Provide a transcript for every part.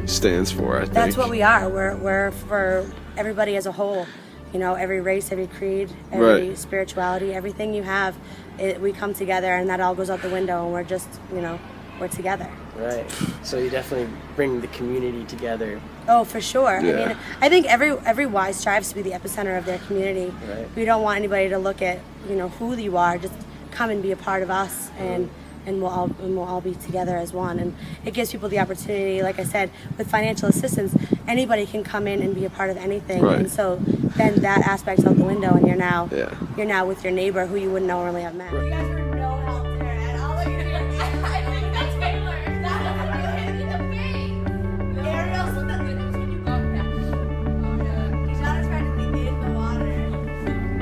stands for, I think. That's what we are. We're for everybody as a whole. You know, every race, every creed, every spirituality, everything you have, we come together, and that all goes out the window, and we're just, you know, we're together. Right. So you definitely bring the community together. Oh, for sure. Yeah. I mean, I think every Y strives to be the epicenter of their community. Right. We don't want anybody to look at, you know, who you are. Just come and be a part of us, and we'll all be together as one. And it gives people the opportunity, like I said, with financial assistance, anybody can come in and be a part of anything. Right. And so then that aspect's out the window, and you're now with your neighbor who you wouldn't normally have met. You guys were no help there at all. I think that's Taylor. Ariel's when you go back. Oh yeah. Kishana's practically in the water.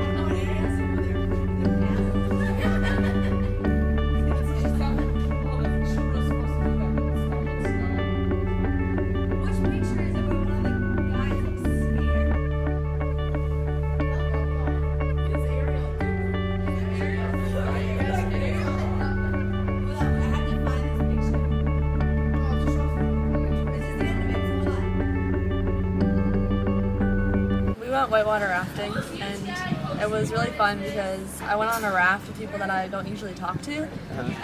Oh, Ariel's over whitewater rafting, and it was really fun because I went on a raft with people that I don't usually talk to,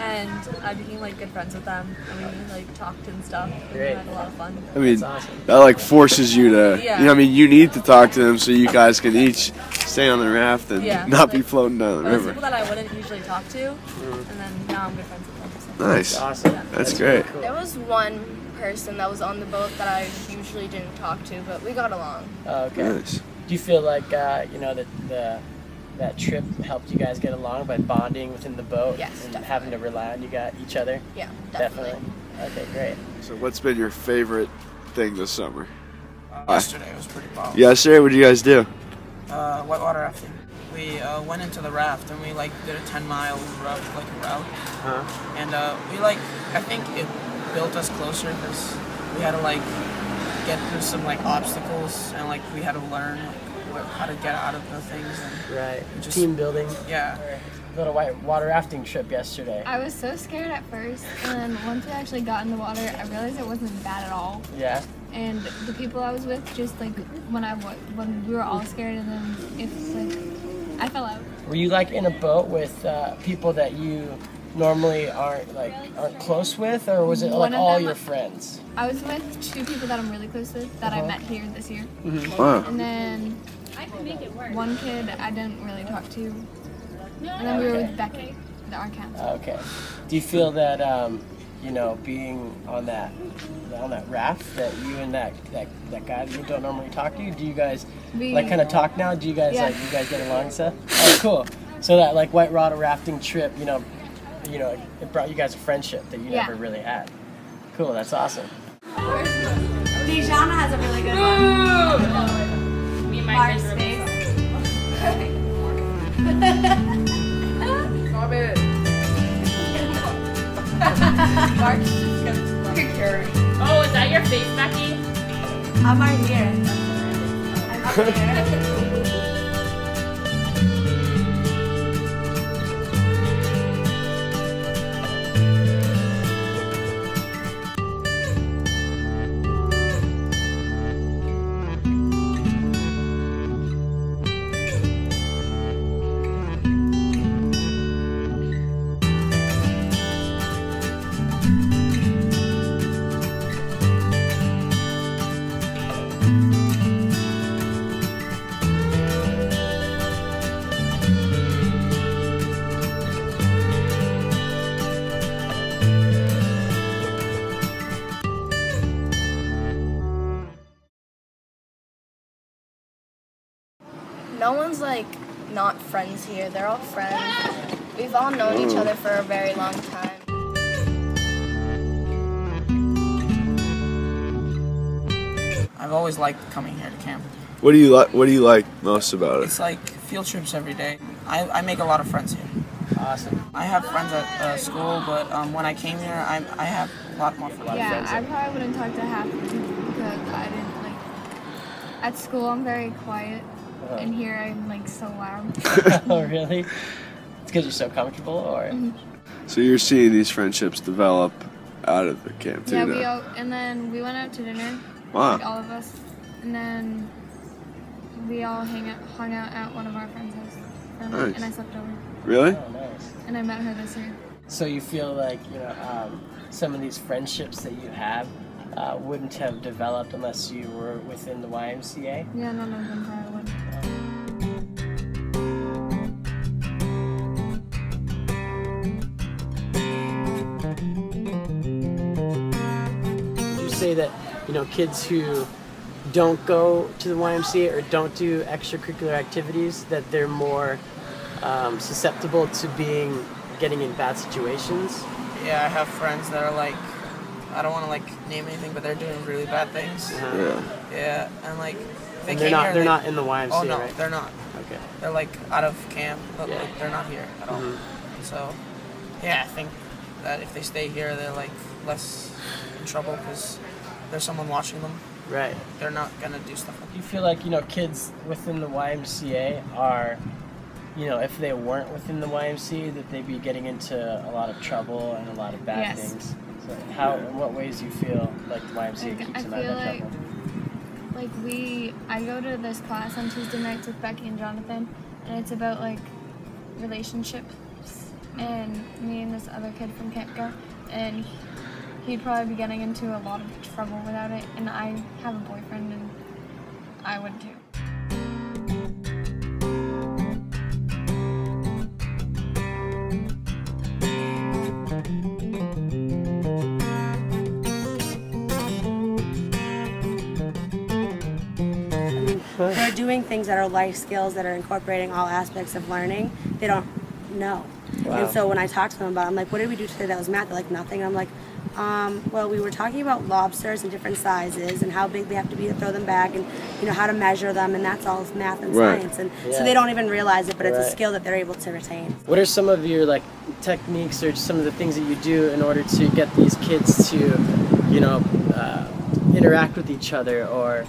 and I became like good friends with them, and we like talked and stuff, and we had a lot of fun. I mean, that like forces you to, you know, I mean, you need to talk to them so you guys can each stay on the raft and not be floating down the river. People that I wouldn't usually talk to, and then now I'm good friends with them. So. Nice. Awesome. Yeah. That's great. There was one person that was on the boat that I usually didn't talk to, but we got along. Okay. Nice. Do you feel like you know that trip helped you guys get along by bonding within the boat? Yes, and definitely. having to rely on each other? Yeah, definitely. Okay, great. So what's been your favorite thing this summer? Yesterday was pretty fun. Yesterday, what did you guys do? Whitewater rafting. We went into the raft and we like did a 10-mile route, and we like, I think it built us closer because we had to like get through some like obstacles, and like we had to learn like how to get out of the things. And right. just, team building. Yeah. Little whitewater rafting trip yesterday. I was so scared at first, and then once we actually got in the water, I realized it wasn't bad at all. Yeah. And the people I was with, just like when we were all scared, and then it's like I fell out. Were you like in a boat with people that you normally aren't close with, or was it like all your friends? I was with two people that I'm really close with that I met here this year. Wow. And then one kid I didn't really talk to. And then we were with Becky, our counselor. Okay. Do you feel that you know, being on that raft, that you and that guy that you don't normally talk to, do you guys like kind of talk now? Do you guys like you guys get along and stuff? Oh, cool. So that like whitewater rafting trip, you know, it brought you guys a friendship that you never really had. Cool. That's awesome. Dijana has a really good one. Me and Mark's face. Stop it. Mark's just gonna picture. Oh, is that your face, Becky? I'm right here. I'm up here. No one's like not friends here. They're all friends. We've all known each other for a very long time. I've always liked coming here to camp. What do you like most about it? It's like field trips every day. I make a lot of friends here. Awesome. I have friends at school, but when I came here, I have a lot more friends. Yeah, I probably wouldn't talk to half the people because I didn't like. At school, I'm very quiet, and here I'm like so loud. Oh, really? It's because you're so comfortable, or? So you're seeing these friendships develop out of the camp too. Yeah, and then we went out to dinner. Wow. Like all of us, and then we all hung out at one of our friends' house, Nice. and I slept over. Really? Oh, nice. And I met her this year. So you feel like, you know, some of these friendships that you have wouldn't have developed unless you were within the YMCA? Yeah, none of them probably would. Would you say that, you know, kids who don't go to the YMCA or don't do extracurricular activities, that they're more susceptible to getting in bad situations? Yeah, I have friends that are like, I don't want to like name anything, but they're doing really bad things. Yeah, and like they're not in the YMCA. Oh no, right? they're not. Okay. They're like out of camp, but Yeah. like they're not here at all. So yeah, I think that if they stay here, they're like less in trouble because there's someone watching them. Right. They're not gonna do stuff like Do you feel like, you know, kids within the YMCA are, you know, if they weren't within the YMCA, that they'd be getting into a lot of trouble and a lot of bad Yes. things? So in what ways do you feel like the YMCA keeps them out of that trouble? I go to this class on Tuesday nights with Becky and Jonathan, and it's about like relationships, and me and this other kid from camp go, and he'd probably be getting into a lot of trouble without it, and I have a boyfriend, and I would too. They're doing things that are life skills that are incorporating all aspects of learning. They don't know. Wow. And so when I talk to them about it, I'm like, what did we do today that was math? They're like, nothing. And I'm like, well, we were talking about lobsters and different sizes and how big they have to be to throw them back, and you know how to measure them, and that's all math and science. And so they don't even realize it, but it's a skill that they're able to retain. What are some of your like techniques or some of the things that you do in order to get these kids to, you know, interact with each other or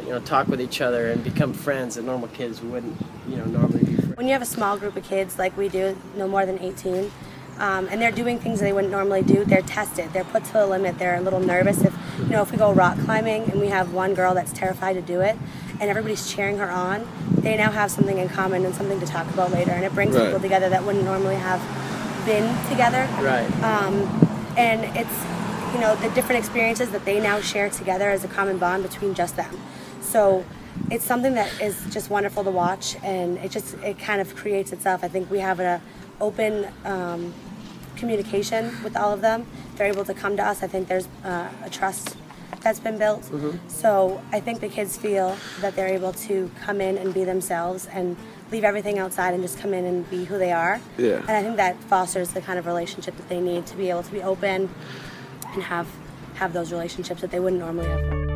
you know, talk with each other and become friends that normal kids wouldn't, you know, normally be friends? When you have a small group of kids like we do, no more than 18, and they're doing things they wouldn't normally do, they're tested, they're put to the limit, they're a little nervous. If, you know, if we go rock climbing and we have one girl that's terrified to do it and everybody's cheering her on, they now have something in common and something to talk about later, and it brings people together that wouldn't normally have been together. Right. And it's, you know, the different experiences that they now share together as a common bond between just them. So it's something that is just wonderful to watch, and it kind of creates itself. I think we have an open communication with all of them. They're able to come to us. I think there's a trust that's been built. So I think the kids feel that they're able to come in and be themselves and leave everything outside and just come in and be who they are. Yeah. And I think that fosters the kind of relationship that they need to be able to be open and have those relationships that they wouldn't normally have.